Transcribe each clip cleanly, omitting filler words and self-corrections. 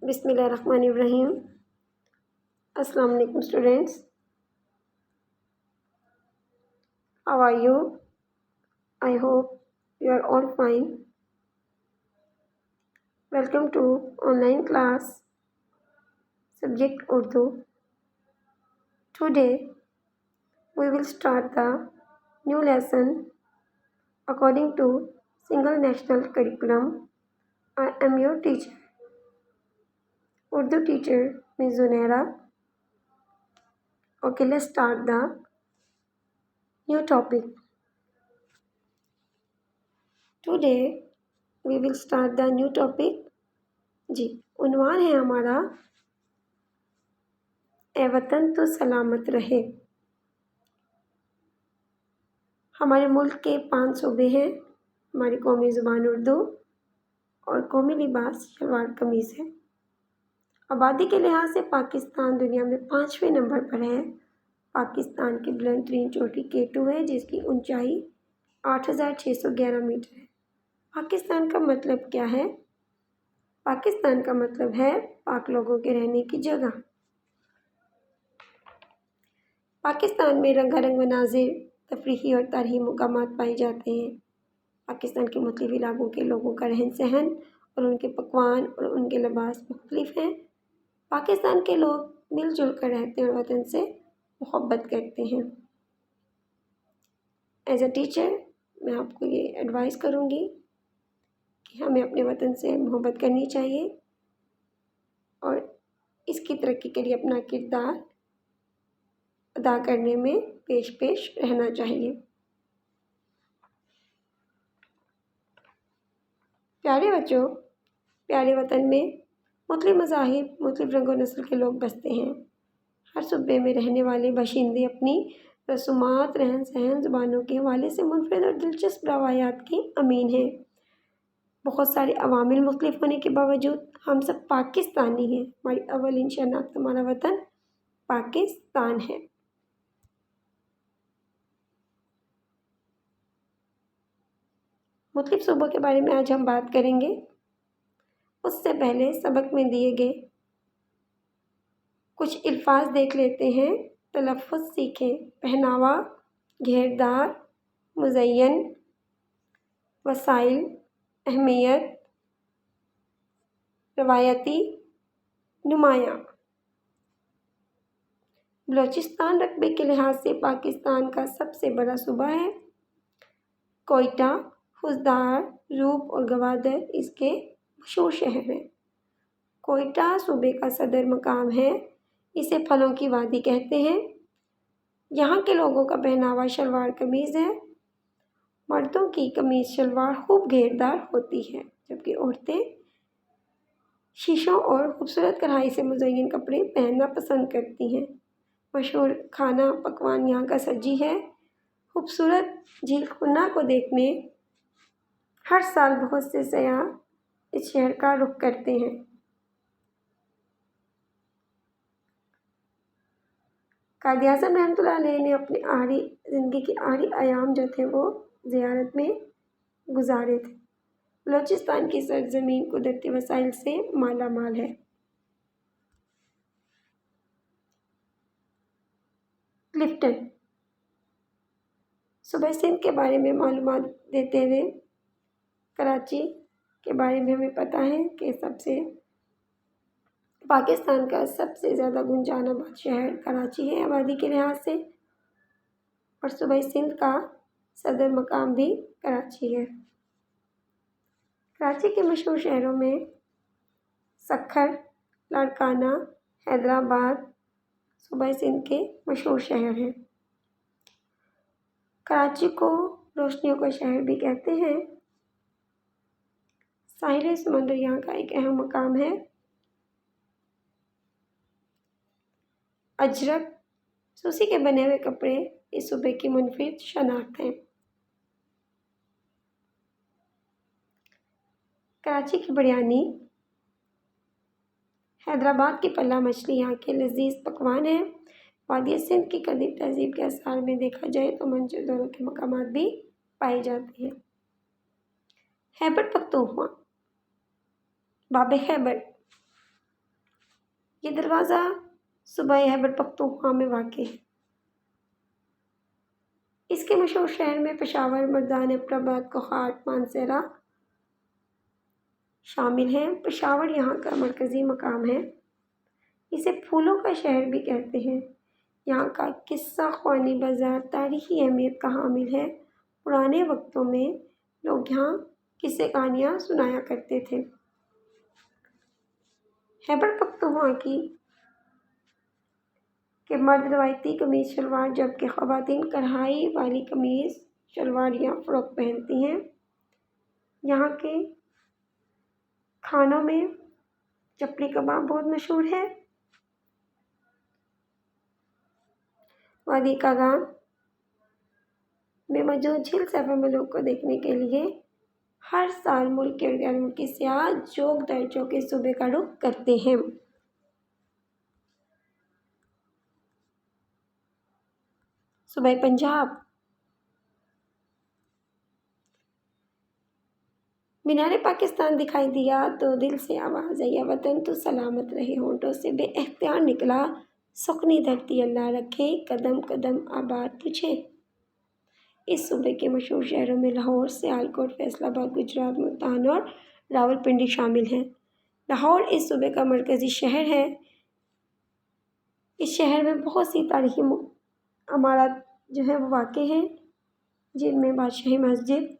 بسم اللہ الرحمن الرحیم۔ السلام علیکم students, how are you? I hope you are all fine. Welcome to online class subject Urdu. Today we will start the new lesson according to single national curriculum. I am your teacher, Urdu teacher Ms. Zunaira. Okay, let's start the new topic. Today we will start the new topic. جی عنوان ہے ہمارا اے وطن تو سلامت رہے۔ ہمارے ملک کے 5 صوبے ہیں۔ ہماری قومی زبان اردو اور قومی لباس شلوار قمیض ہے۔ آبادی کے لحاظ سے پاکستان دنیا میں 5ویں نمبر پر ہے۔ پاکستان کی بلند ترین چوٹی K2 ہے، جس کی اونچائی 8611 میٹر ہے۔ پاکستان کا مطلب کیا ہے؟ پاکستان کا مطلب ہے پاک لوگوں کے رہنے کی جگہ۔ پاکستان میں رنگا رنگ مناظر، تفریحی اور تاریخی مقامات پائے جاتے ہیں۔ پاکستان کے مختلف علاقوں کے لوگوں کا رہن سہن اور ان کے پکوان اور ان کے لباس مختلف ہیں۔ پاکستان کے لوگ مل جل کر رہتے ہیں اور وطن سے محبت کرتے ہیں۔ ایز اے ٹیچر میں آپ کو یہ ایڈوائز کروں گی کہ ہمیں اپنے وطن سے محبت کرنی چاہیے اور اس کی ترقی کے لیے اپنا کردار ادا کرنے میں پیش رہنا چاہیے۔ پیارے بچوں، پیارے وطن میں مختلف مذاہب، مختلف رنگ و نسل کے لوگ بستے ہیں۔ ہر صوبے میں رہنے والے باشندے اپنی رسومات، رہن سہن، زبانوں کے حوالے سے منفرد اور دلچسپ روایات کے امین ہیں۔ بہت سارے عوامل مختلف ہونے کے باوجود ہم سب پاکستانی ہیں۔ ہماری اولین شناخت ہمارا وطن پاکستان ہے۔ مختلف صوبوں کے بارے میں آج ہم بات کریں گے۔ اس سے پہلے سبق میں دیے گئے کچھ الفاظ دیکھ لیتے ہیں، تلفظ سیکھیں۔ پہناوا، گھیردار، مزین، وسائل، اہمیت، روایتی، نمایاں۔ بلوچستان رقبے کے لحاظ سے پاکستان کا سب سے بڑا صوبہ ہے۔ کوئٹہ، خوزدار، روپ اور گوادر اس کے مشہور شہر ہیں۔ کوئٹہ صوبے کا صدر مقام ہے۔ اسے پھلوں کی وادی کہتے ہیں۔ یہاں کے لوگوں کا پہناوا شلوار قمیض ہے۔ مردوں کی قمیض شلوار خوب گھیردار ہوتی ہے، جبکہ عورتیں شیشوں اور خوبصورت کڑھائی سے مزین کپڑے پہننا پسند کرتی ہیں۔ مشہور کھانا پکوان یہاں کا سبزی ہے۔ خوبصورت جھیل کھنا کو دیکھنے ہر سال بہت سے سیاح اس شہر کا رخ کرتے ہیں۔ قائد اعظم رحمۃ اللہ علیہ نے اپنے زندگی کے آخری ایام جو تھے وہ زیارت میں گزارے تھے۔ بلوچستان کی سرزمین قدرتی وسائل سے مالا مال ہے۔ کلفٹن صوبہ سندھ کے بارے میں معلومات دیتے ہوئے کراچی کے بارے میں ہمیں پتہ ہے کہ پاکستان کا سب سے زیادہ گنجان آباد شہر کراچی ہے آبادی کے لحاظ سے، اور صوبہ سندھ کا صدر مقام بھی کراچی ہے۔ کراچی کے مشہور شہروں میں سکھر، لاڑکانہ، حیدرآباد صوبہ سندھ کے مشہور شہر ہیں۔ کراچی کو روشنیوں کا شہر بھی کہتے ہیں۔ ساحل سمندر یہاں کا ایک اہم مقام ہے۔ اجرک سوسی کے بنے ہوئے کپڑے اس صوبے کی منفرد شناخت ہیں۔ کراچی کی بریانی، حیدرآباد کی پلہ مچھلی یہاں کے لذیذ پکوان ہیں۔ وادی سندھ کی قدیم تہذیب کے آثار میں دیکھا جائے تو منجر دوروں کے مقامات بھی پائے جاتے ہیں۔ خیبر پختونخوا، باب خیبر یہ دروازہ صوبہ خیبر پختونخوا میں واقع ہے۔ اس کے مشہور شہر میں پشاور، مردان، ایبٹ آباد، کوہاٹ، مانسہرہ شامل ہیں۔ پشاور یہاں کا مرکزی مقام ہے۔ اسے پھولوں کا شہر بھی کہتے ہیں۔ یہاں کا قصہ خوانی بازار تاریخی اہمیت کا حامل ہے۔ پرانے وقتوں میں لوگ یہاں قصے کہانیاں سنایا کرتے تھے۔ خیبر پختونخوا کے مرد روایتی قمیض شلوار جبکہ خواتین کڑھائی والی قمیض شلوار یا فراک پہنتی ہیں۔ یہاں کے کھانوں میں چپلی کباب بہت مشہور ہے۔ وادی کاغان میں موجود جھیل سیفا ملوک کو دیکھنے کے لیے ہر سال ملکی اور غیر ملکی سیاح جوگ در جوگ کے صوبے کا رخ کرتے ہیں۔ صوبہ پنجاب مینار پاکستان دکھائی دیا تو دل سے آواز آئی، یا وطن تو سلامت رہے، ہونٹوں سے بے اختیار نکلا، سخنی دھرتی اللہ رکھے، قدم قدم آباد تجھے۔ اس صوبے کے مشہور شہروں میں لاہور، سیالکوٹ، فیصل آباد، گجرات، ملتان اور راولپنڈی شامل ہیں۔ لاہور اس صوبے کا مرکزی شہر ہے۔ اس شہر میں بہت سی تاریخی عمارات جو ہیں وہ واقع ہیں، جن میں بادشاہی مسجد،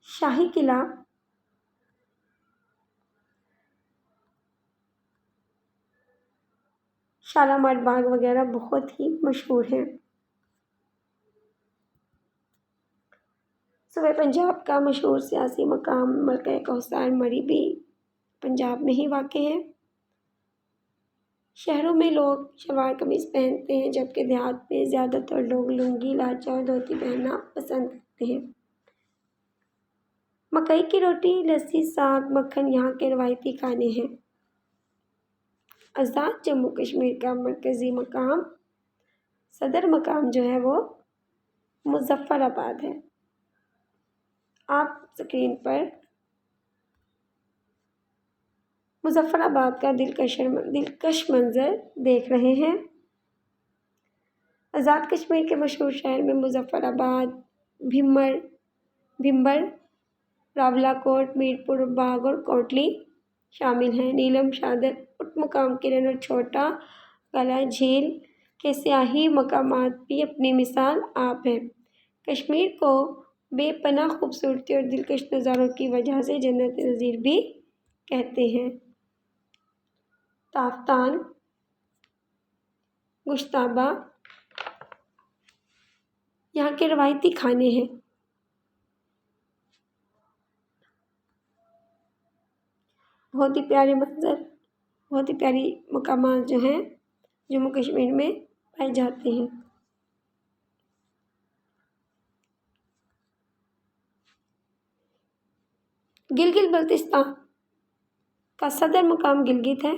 شاہی قلعہ، شالامار باغ وغیرہ بہت ہی مشہور ہیں۔ صوبہ پنجاب کا مشہور سیاسی مقام ملکہ کوثر مری بھی پنجاب میں ہی واقع ہے۔ شہروں میں لوگ شلوار قمیض پہنتے ہیں جبکہ دیہات میں زیادہ تر لوگ لنگی، لاچا اور دھوتی پہننا پسند کرتے ہیں۔ مکئی کی روٹی، لسی، ساگ، مکھن یہاں کے روایتی کھانے ہیں۔ آزاد جموں کشمیر کا مرکزی مقام، صدر مقام جو ہے وہ مظفر آباد ہے۔ آپ اسکرین پر مظفر آباد کا دلکش منظر دیکھ رہے ہیں۔ آزاد کشمیر کے مشہور شہر میں مظفر آباد، بھمبر، راولا کوٹ، میرپور باغ اور کوٹلی شامل ہیں۔ نیلم، شادر، اٹ مقام کرن اور چھوٹا کالا جھیل کے سیاحتی مقامات بھی اپنی مثال آپ ہیں۔ کشمیر کو بے پناہ خوبصورتی اور دلکش نظاروں کی وجہ سے جنت نظیر بھی کہتے ہیں۔ تافتان، گوشتابہ یہاں کے روایتی کھانے ہیں۔ بہت ہی پیارے منظر، بہت ہی پیاری مقامات جو ہیں جموں کشمیر میں پائے جاتے ہیں۔ گلگت بلتستان کا صدر مقام گلگت ہے،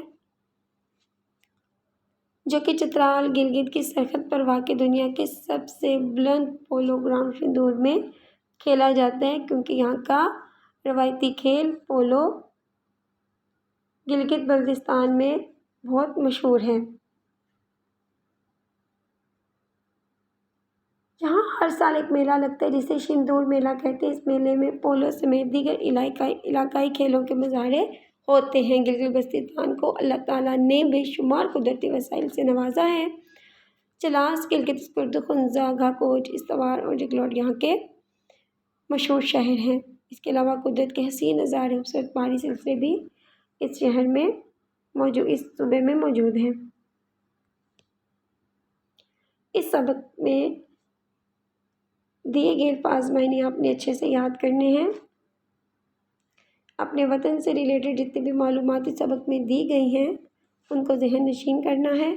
جو کہ چترال گلگت کی سرحد پر واقع دنیا کے سب سے بلند پولو گراؤنڈ سندور میں کھیلا جاتا ہے، کیونکہ یہاں کا روایتی کھیل پولو گلگت بلتستان میں بہت مشہور ہے۔ یہاں ہر سال ایک میلہ لگتا ہے جسے سندور میلہ کہتے ہیں۔ اس میلے میں پولو سمیت دیگر علاقائی کھیلوں کے مظاہرے ہوتے ہیں۔ گلگت بلتستان کو اللہ تعالیٰ نے بے شمار قدرتی وسائل سے نوازا ہے۔ چلاس، گلگت، سپرد، خنزہ، گھاکوٹ، استوار اور جگلوٹ یہاں کے مشہور شہر ہیں۔ اس کے علاوہ قدرت کے حسین نظارے، خوبصورت پہاڑی سلسلے بھی اس صوبے میں موجود ہیں۔ اس سبق میں دیے گئے الفاظ معنی آپ نے اچھے سے یاد کرنے ہیں۔ اپنے وطن سے ریلیٹڈ جتنی بھی معلومات اس سبق میں دی گئی ہیں ان کو ذہن نشین کرنا ہے،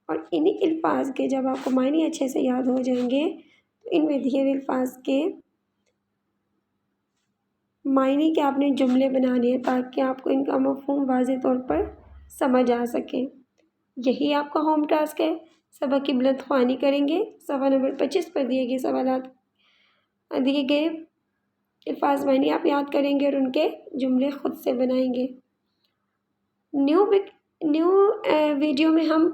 اور انہی الفاظ کے جب آپ کو معنی اچھے سے یاد ہو جائیں گے تو ان میں دیے ہوئے الفاظ کے معنی کے آپ نے جملے بنانے ہیں تاکہ آپ کو ان کا مفہوم واضح طور پر سمجھ آ سکے۔ یہی آپ کا ہوم ٹاسک ہے۔ سبق کی بلند خوانی کریں گے۔ صفحہ نمبر 25 پر دیے گئے الفاظ معنی آپ یاد کریں گے اور ان کے جملے خود سے بنائیں گے۔ نیو ویڈیو میں ہم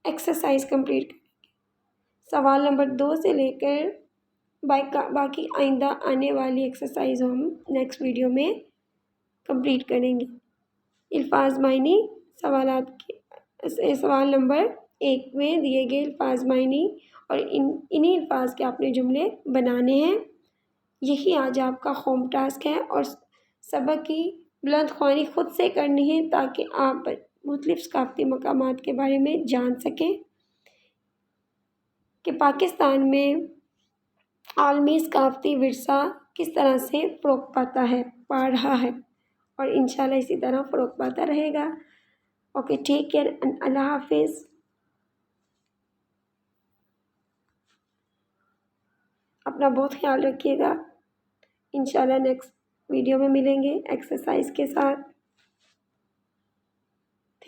ایکسرسائز کمپلیٹ کریں گے۔ سوال نمبر 2 سے لے کر باقی آئندہ آنے والی ایکسرسائز ہم نیکسٹ ویڈیو میں کمپلیٹ کریں گے۔ الفاظ معنی سوال نمبر 1 میں دیے گئے الفاظ معنی اور انہی الفاظ کے آپ نے جملے بنانے ہیں۔ یہی آج آپ کا ہوم ٹاسک ہے اور سبق کی بلند خوانی خود سے کرنی ہے تاکہ آپ مختلف ثقافتی مقامات کے بارے میں جان سکیں کہ پاکستان میں عالمی ثقافتی ورثہ کس طرح سے فروغ پا رہا ہے اور انشاءاللہ اسی طرح فروغ پاتا رہے گا۔ اوکے، ٹیک کیئر، اللہ حافظ۔ اپنا بہت خیال رکھیے گا۔ انشاءاللہ نیکسٹ ویڈیو میں ملیں گے ایکسرسائز کے ساتھ۔